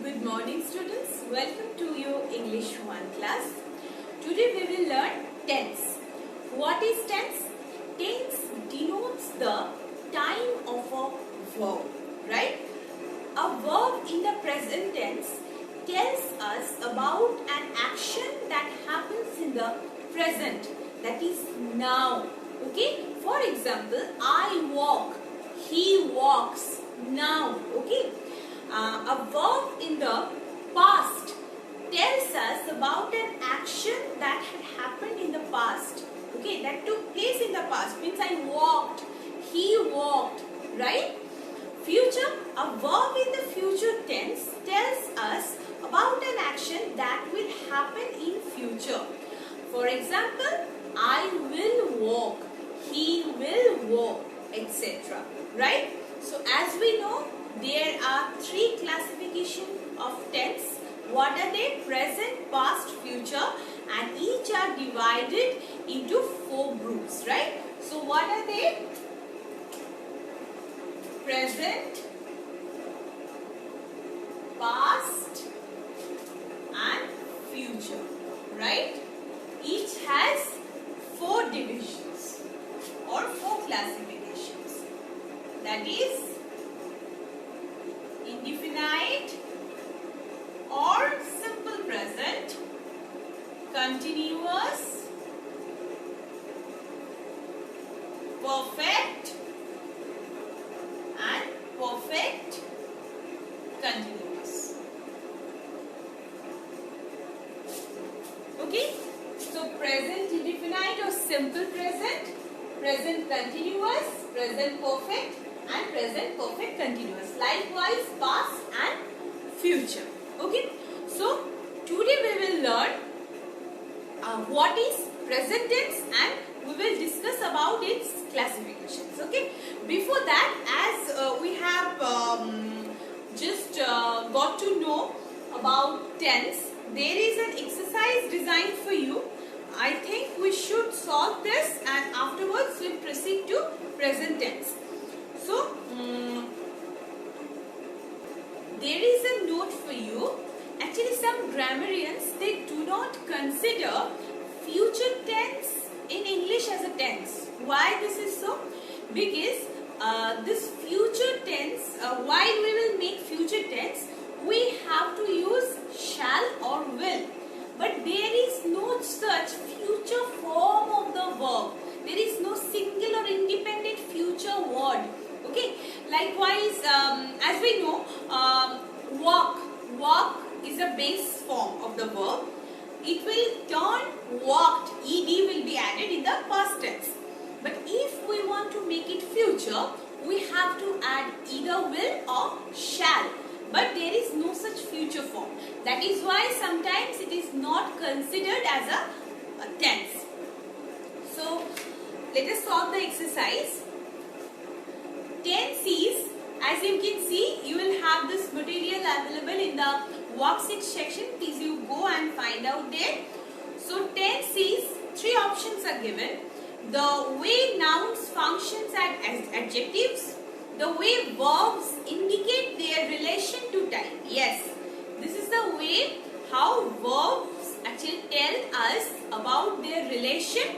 Good morning students, welcome to your English 1 class. Today we will learn tense. What is tense? Tense denotes the time of a verb, right? A verb in the present tense tells us about an action that happens in the present, that is now. Okay? For example, I walk, he walks, now. Okay? A verb in the past tells us about an action that had happened in the past. Okay, that took place in the past. Means I walked, he walked, right? Future, a verb in the future tense tells us about an action that will happen in future. For example, I will walk, he will walk, etc. Right? So as we know, there are 3 classifications of tense. What are they? Present, past, future, and each are divided into 4 groups, right? So what are they? Present, past, and future, right? Each has 4 divisions or 4 classifications. That is indefinite or simple present, continuous, perfect, and perfect continuous. Okay, so present indefinite or simple present, present continuous, present perfect, and present perfect continuous. Likewise, past and future. Okay, so today we will learn what is present tense and we will discuss about its classifications. Okay, before that, as we have just got to know about tense, there is an exercise designed for you. I think we should solve this and afterwards we'll proceed to present tense. So, there is a note for you. Actually, some grammarians, they do not consider future tense in English as a tense. Why this is so? Because this future tense, while we will make future tense, we have to use shall or will. But there is no such future form of the verb. There is no single or independent future word. Okay. Likewise, as we know, walk is a base form of the verb. It will turn walked, ed will be added in the past tense. But if we want to make it future, we have to add either will or shall. But there is no such future form. That is why sometimes it is not considered as a tense. So, let us solve the exercise. Tense is, as you can see, you will have this material available in the worksheet section. Please you go and find out there. So tense is, 3 options are given. The way nouns functions as adjectives, the way verbs indicate their relation to time. Yes, this is the way how verbs actually tell us about their relation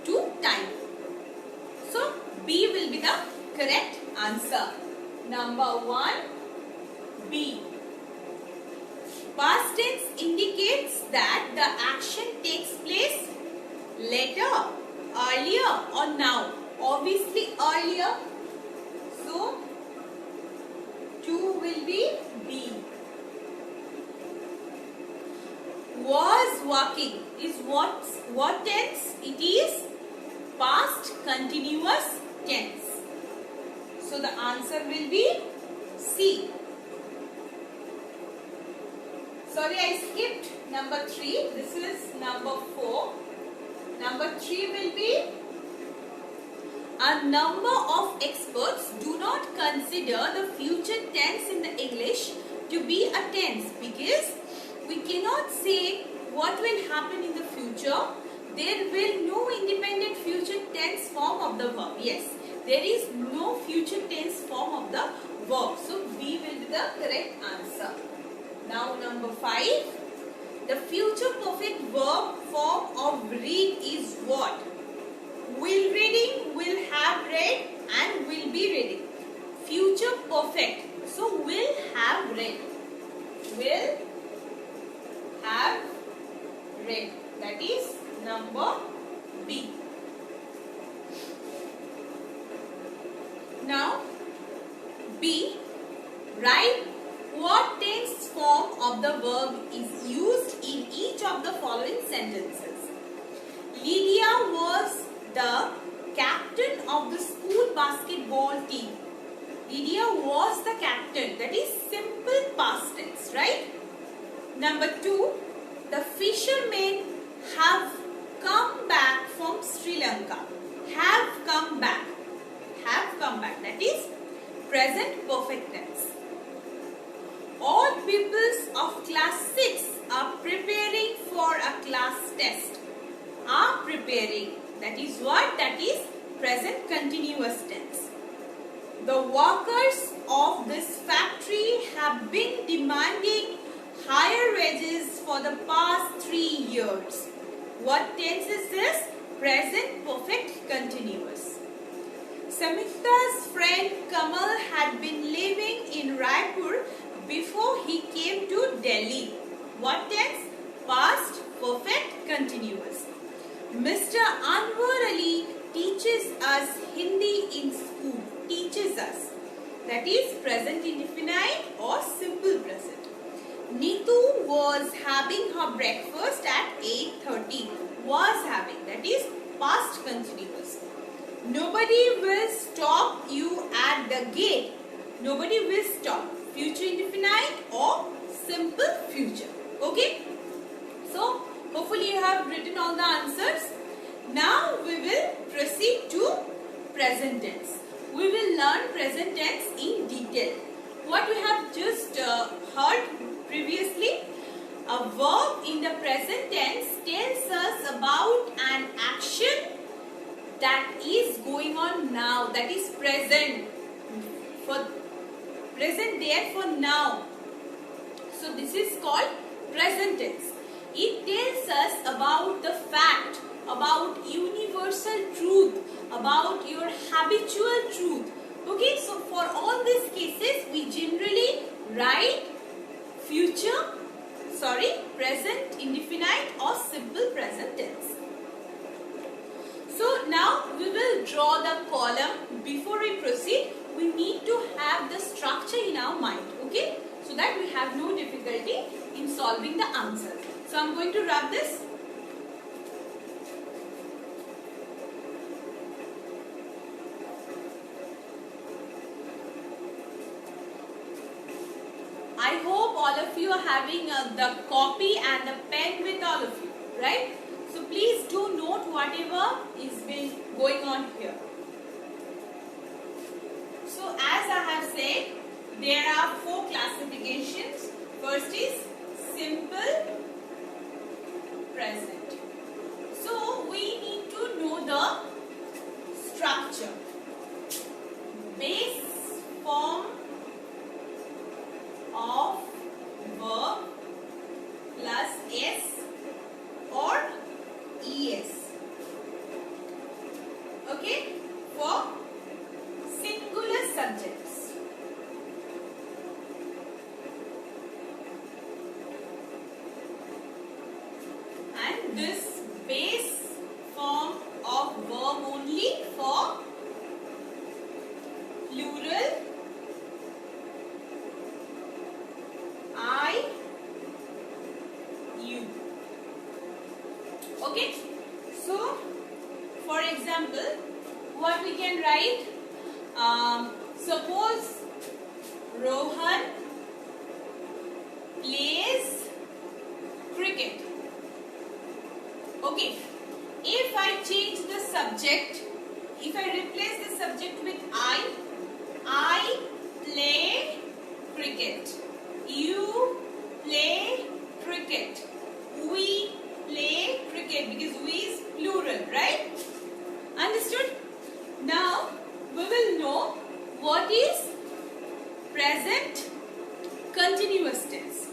to time. So B will be the correct answer. Number 1, B. Past tense indicates that the action takes place later, earlier or now. Obviously earlier. So 2 will be B. Was walking is what tense? It is past continuous tense. So the answer will be C. Sorry, I skipped number 3. This is number 4. Number 3 will be, a number of experts do not consider the future tense in the English to be a tense because we cannot say what will happen in the future. There will no independent future tense form of the verb. Yes, there is no future tense form of the verb. So B will be the correct answer. Number 5. The future perfect verb form of read is what? Will reading, will have read, and will be reading. Future perfect. So will have read. Will have read. That is number B. Now B. Write what tense form of the verb is used in each of the following sentences. Lydia was the captain of the school basketball team. Lydia was the captain. That is simple past tense, right? Number 2. The fishermen have come back from Sri Lanka. Have come back. Have come back. That is present perfect tense. All pupils of class 6 are preparing for a class test. Are preparing. That is what? That is present continuous tense. The workers of this factory have been demanding higher wages for the past 3 years. What tense is this? Present perfect continuous. Samyukta's friend Kamal had been living in Raipur before he came to Delhi. What tense? Past perfect continuous. Mr. Anwar Ali teaches us Hindi in school. Teaches us. That is present indefinite or simple present. Neetu was having her breakfast at 8:30. Was having. That is past continuous. Nobody will stop you at the gate. Nobody will stop. Future indefinite or simple future. Okay. So, hopefully you have written all the answers. Now we will proceed to present tense. We will learn present tense in detail. What we have just heard previously, a verb in the present tense tells us about an action that is going on now, that is present, for present there for now. So this is called present tense. It tells us about the fact, about universal truth, about your habitual truth. Okay, so for all these cases we generally write present indefinite or simple present tense. So now we will draw the column. Before we proceed, we need to have the structure in our mind, okay, so that we have no difficulty in solving the answer. So I am going to rub this. I hope all of you are having the copy and the pen with all of you, right? So please do note whatever is been going on here. So as I have said, there are 4 classifications. First is simple present. So we need to know the structure. Base form of verb plus s or es. Okay, for singular subjects. And this base form of verb only for plural I, you. Okay, so for example, what we can write, suppose Rohan plays cricket. Okay, if I change the subject, if I replace the subject with I play cricket. You play cricket. We play cricket, because we is plural, right? Understood? Now we will know what is present continuous tense.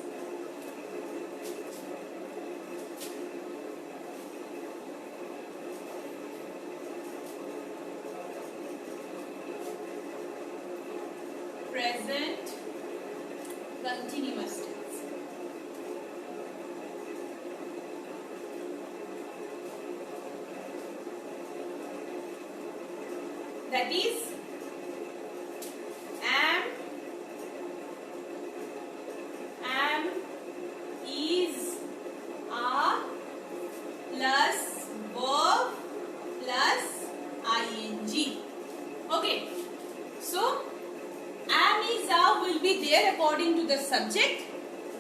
continuous tense. That is am, is, are plus verb plus ing. Okay, so am, is, are will be there according to the subject.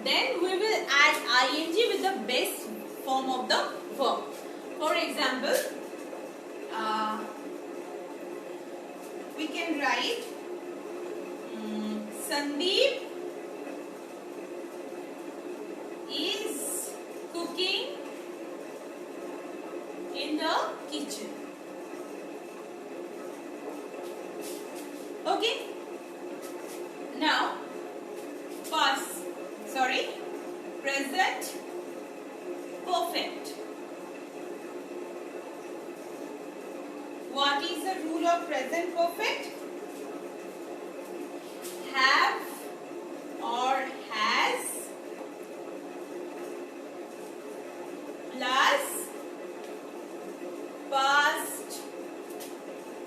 Then we will add ing with the base form of the verb. For example, we can write Sandeep is cooking in the kitchen. Okay. Now, present perfect. What is the rule of present perfect? Have or has plus past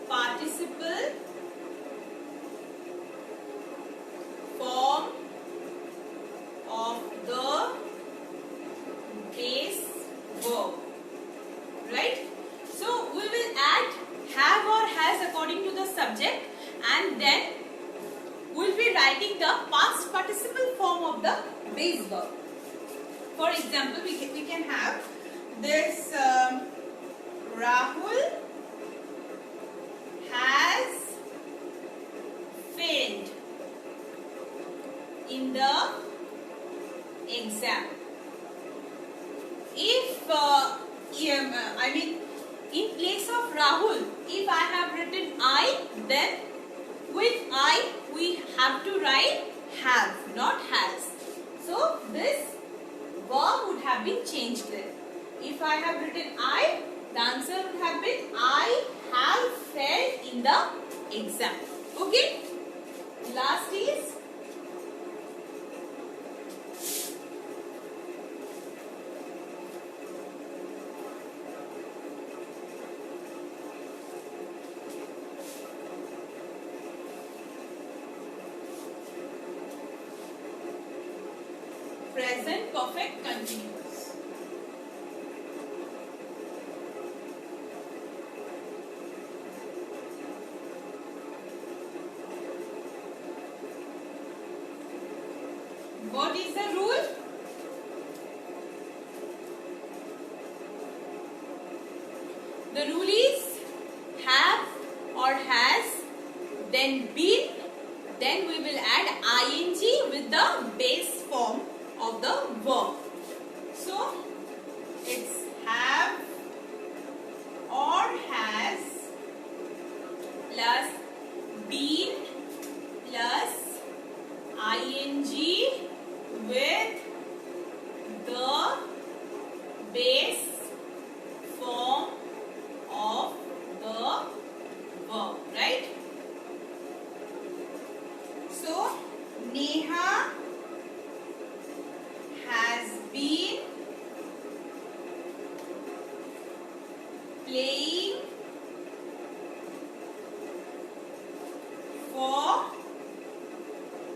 participle form of the base verb, right? So we will add have or has according to the subject, and then we will be writing the past participle form of the base verb. For example, we can have this Rahul has failed in the exam. If in place of Rahul, if I have written I, then with I we have to write have, not has. So this verb would have been changed there. If I have written I, the answer would have been I have failed in the exam. Okay. Last is present perfect continuous. What is the rule? The rule is have or has, then been, then we will add ing with the base form of the verb. So it's have or has plus been plus ing with the base form of the verb, right? So Neha has been playing for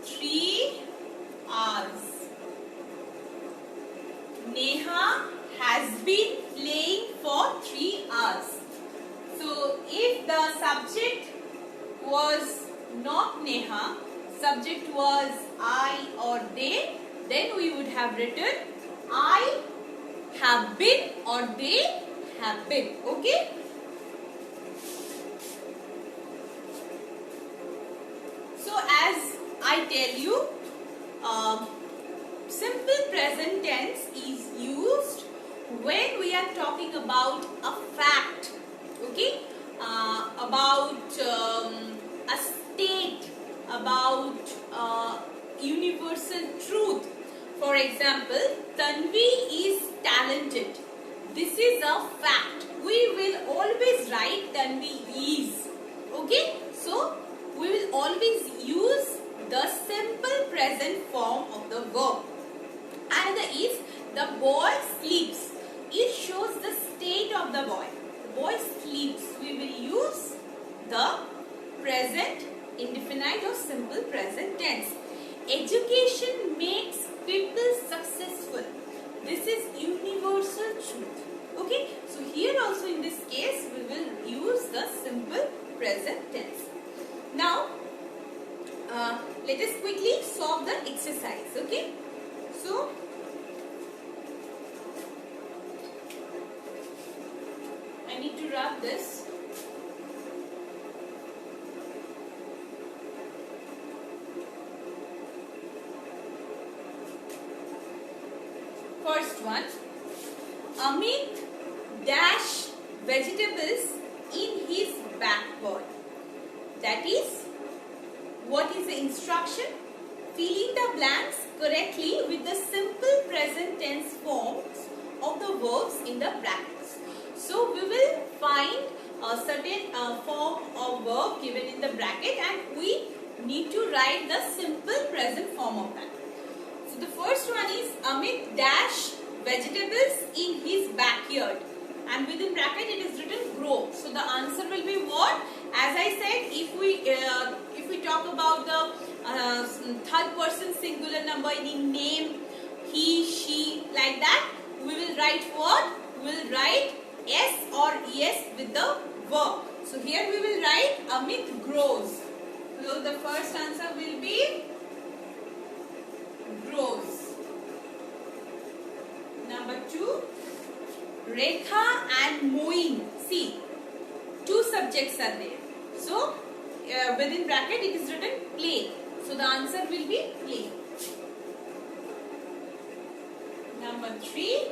3 hours. Neha has been playing for 3 hours. So if the subject was not Neha, subject was I or they, then we would have written I have been or they have been. Okay. So as I tell you, simple present tense is used when we are talking about a fact. Okay. About a state, about universal truth. For example, Tanvi is talented. This is a fact. We will always write Tanvi is. Okay. So we will always use the simple present form of the verb. Another is the boy sleeps. It shows the state of the boy. The boy sleeps. We will use the present indefinite or simple present tense. Education makes people successful. This is universal truth. Okay, so here also in this case we will use the simple present tense. Now let us quickly solve the exercise. Okay, so I need to rub this. First one, Amit dash vegetables in his backyard. That is, what is the instruction? Filling the blanks correctly with the simple present tense forms of the verbs in the brackets. So we will find a certain form of verb given in the bracket and we need to write the simple present form of that. So the first one is Amit dash vegetables in his backyard, and within bracket it is written grow. So the answer will be what? As I said, if we talk about the third person singular number in name, he, she, like that, we will write what? We will write S or ES with the verb. So here we will write Amit grows. So the first answer will be grows. Number 2, Rekha and Moin. See, two subjects are there. So within bracket it is written play. So the answer will be play. Number 3,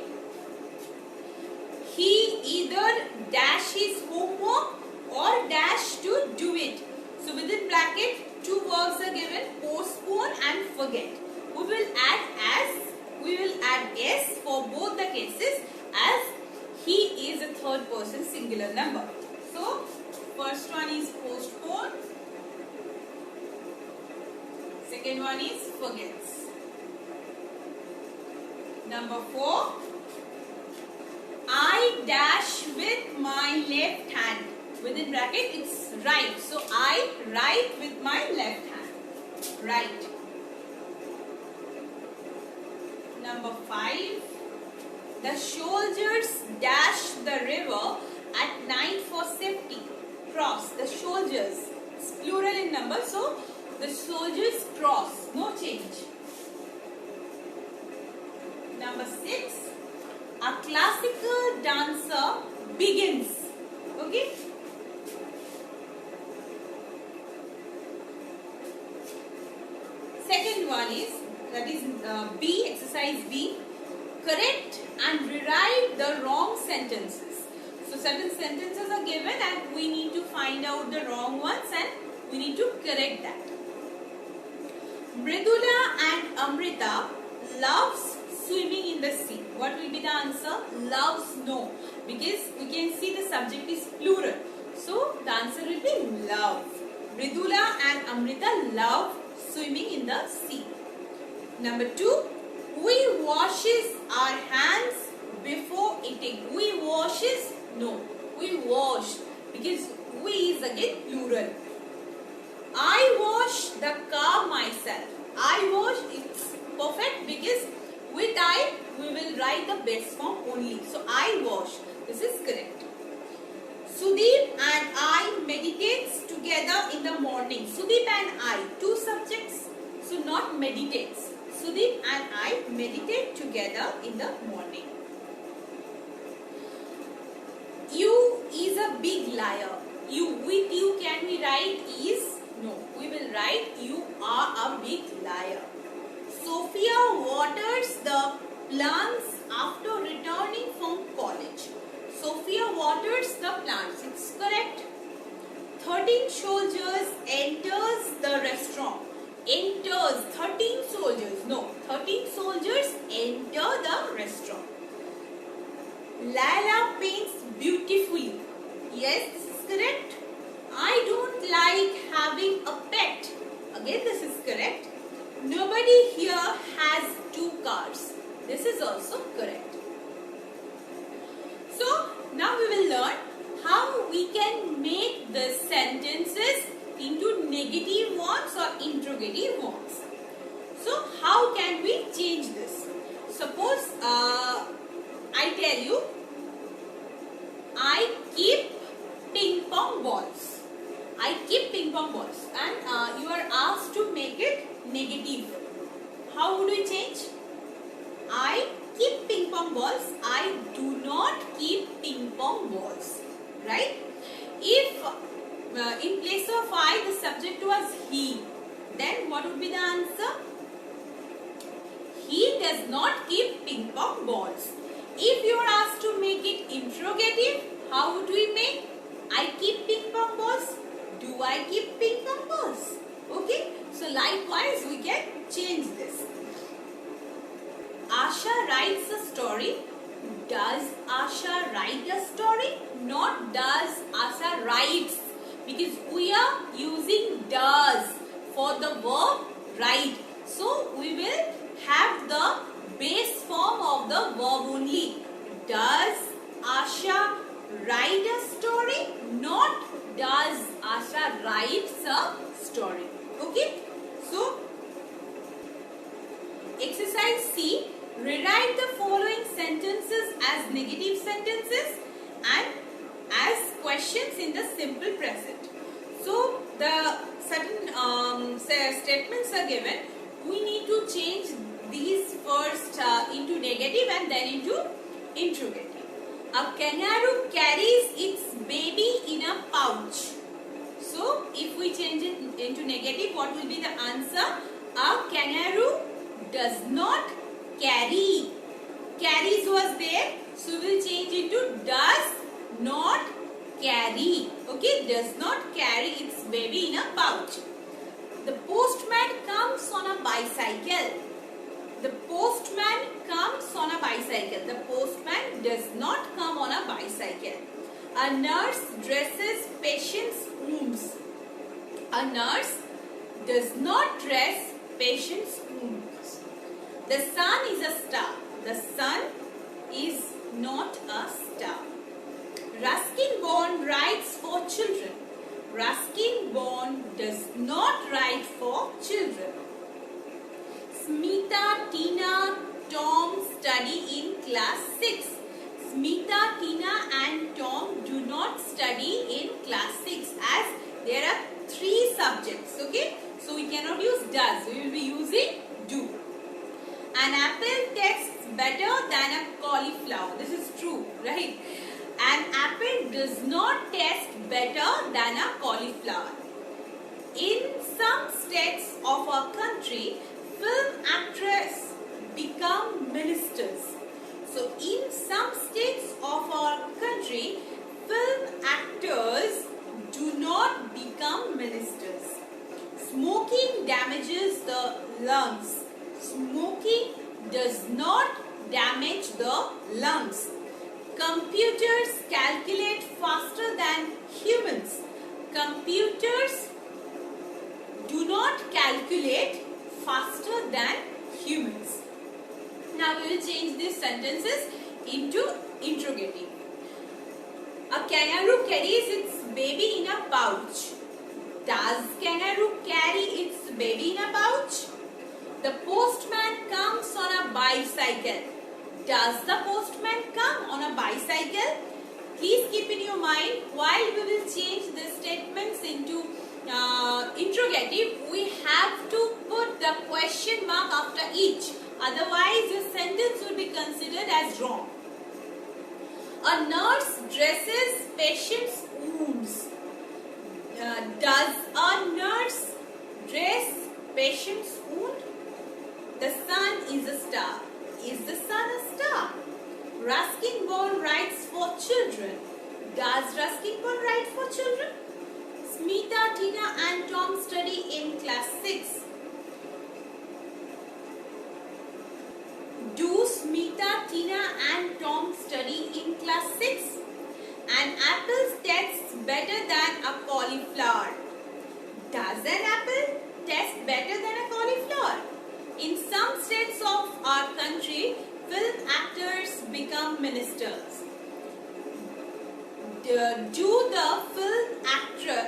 he either dash his homework or dash to do it. So within bracket two verbs are given, postpone and forget. We will add S for both the cases as he is a third person singular number. So first one is postpone, second one is forgets. Number 4, I dash with my left hand. Within bracket it's write. So I write with my left hand. Write. Number 5, the soldiers dash the river at night for safety. Cross. The soldiers. It's plural in number. So the soldiers cross. No change. Number 6, a classical dancer begins. Okay. Second one is, that is B, exercise B. Correct and rewrite the wrong sentences. So certain sentences are given and we need to find out the wrong ones and we need to correct that. Mridula and Amrita loves swimming in the sea. What will be the answer? Loves, no. Because we can see the subject is plural. So the answer will be love. Mridula and Amrita love swimming in the sea. Number 2, we washes our hands before eating. We washes, no. We wash because we is again plural. I wash the car myself. I wash, it's perfect because with I we will write the best form only. So I wash. This is correct. Sudeep and I meditates together in the morning. Sudeep and I, two subjects, so not meditates. Sudeep and I meditate together in the morning. You is a big liar. You, with you can we write is? No, we will write you are a big liar. Sophia waters the plants after returning from college. Sophia waters the plants. It's correct. 13 soldiers enters the restaurant. Enters. 13 soldiers. No. 13 soldiers enter the restaurant. Laila paints beautifully. Yes, this is correct. I don't like having a pet. Again, this is correct. the sentences into negative ones or interrogative ones. So how can we change this? Suppose I tell you, I keep ping pong balls. I keep ping pong balls, and you are asked to make it negative. How would we change? I keep ping pong balls. I do not keep ping pong balls. Right? If in place of I the subject was he, then what would be the answer? He does not keep ping pong balls. If you are asked to make it interrogative, how would we make? I keep ping pong balls. Do I keep ping pong balls? Okay. So likewise we can change this. Asha writes a story. Does Asha write a story? Not does Asha writes, because we are using does for the verb write. So we will have the base form of the verb only. Does Asha write a story? Not does Asha writes a story. Okay. So exercise C. Rewrite the following sentences as negative sentences and as questions in the simple present. So the certain statements are given. We need to change these first into negative and then into interrogative. A kangaroo carries its baby in a pouch. So if we change it into negative, what will be the answer? A kangaroo does not carry. Carries was there, so we will change it to does not carry. Okay, does not carry its baby in a pouch. The postman comes on a bicycle. The postman comes on a bicycle. The postman does not come on a bicycle. A nurse dresses patient's wounds. A nurse does not dress patient's wounds. The sun is a star. The sun is not a star. Ruskin Bond writes for children. Ruskin Bond does not write for children. Smita, Tina, Tom study in class 6. Smita, Tina and Tom do not study in class 6 as there are 3 subjects. Okay, so we cannot use does. We will be using do. An apple tastes better than a cauliflower. This is true, right? An apple does not taste better than a cauliflower. In some states of our country, film actors become ministers. So in some states of our country, film actors do not become ministers. Smoking damages the lungs. Smoking does not damage the lungs. Computers calculate faster than humans. Computers do not calculate faster than humans. Now we will change these sentences into interrogative. A kangaroo carries its baby in a pouch. Does kangaroo carry its baby in a pouch? The postman comes on a bicycle. Does the postman come on a bicycle? Please keep in your mind, while we will change the statements into interrogative, we have to put the question mark after each. Otherwise, your sentence will be considered as wrong. A nurse dresses patient's wounds. Does a nurse dress patient's wound? The sun is a star. Is the sun a star? Ruskin Bond writes for children. Does Ruskin Bond write for children? Smita, Tina and Tom study in class 6. Do Smita, Tina and Tom study in class 6? An apple tastes better than a cauliflower. Does an apple taste better than a cauliflower? In some states of our country, film actors become ministers. do the film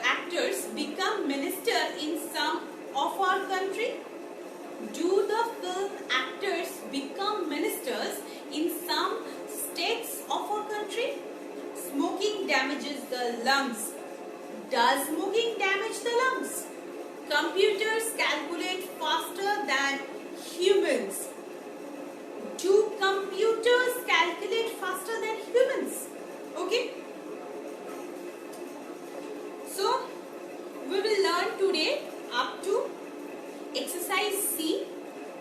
actors become minister in some of our country? Do the film actors become ministers in some states of our country? Smoking damages the lungs. Does smoking damage the lungs? Computers calculate faster than humans. Do computers calculate faster than humans? Okay. So, we will learn today up to exercise C.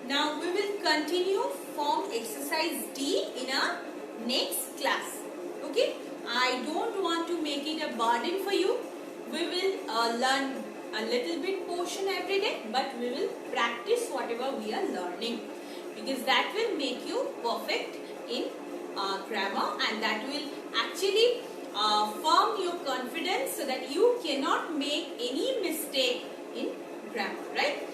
Now, we will continue from exercise D in our next class. Okay. I don't want to make it a burden for you. We will learn a little bit portion every day, but we will practice whatever we are learning, because that will make you perfect in grammar, and that will actually firm your confidence so that you cannot make any mistake in grammar, right?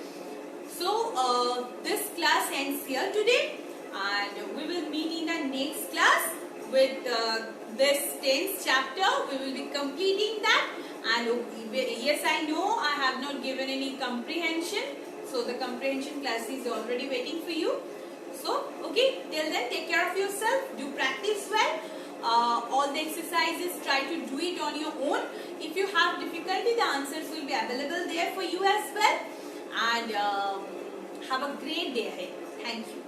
So this class ends here today, and we will meet in the next class with this 10th chapter. We will be completing that, and yes, I know I have not given any comprehension, so the comprehension class is already waiting for you. So, okay, till then, take care of yourself, do practice well, all the exercises, try to do it on your own. If you have difficulty, the answers will be available there for you as well, and have a great day ahead. Thank you.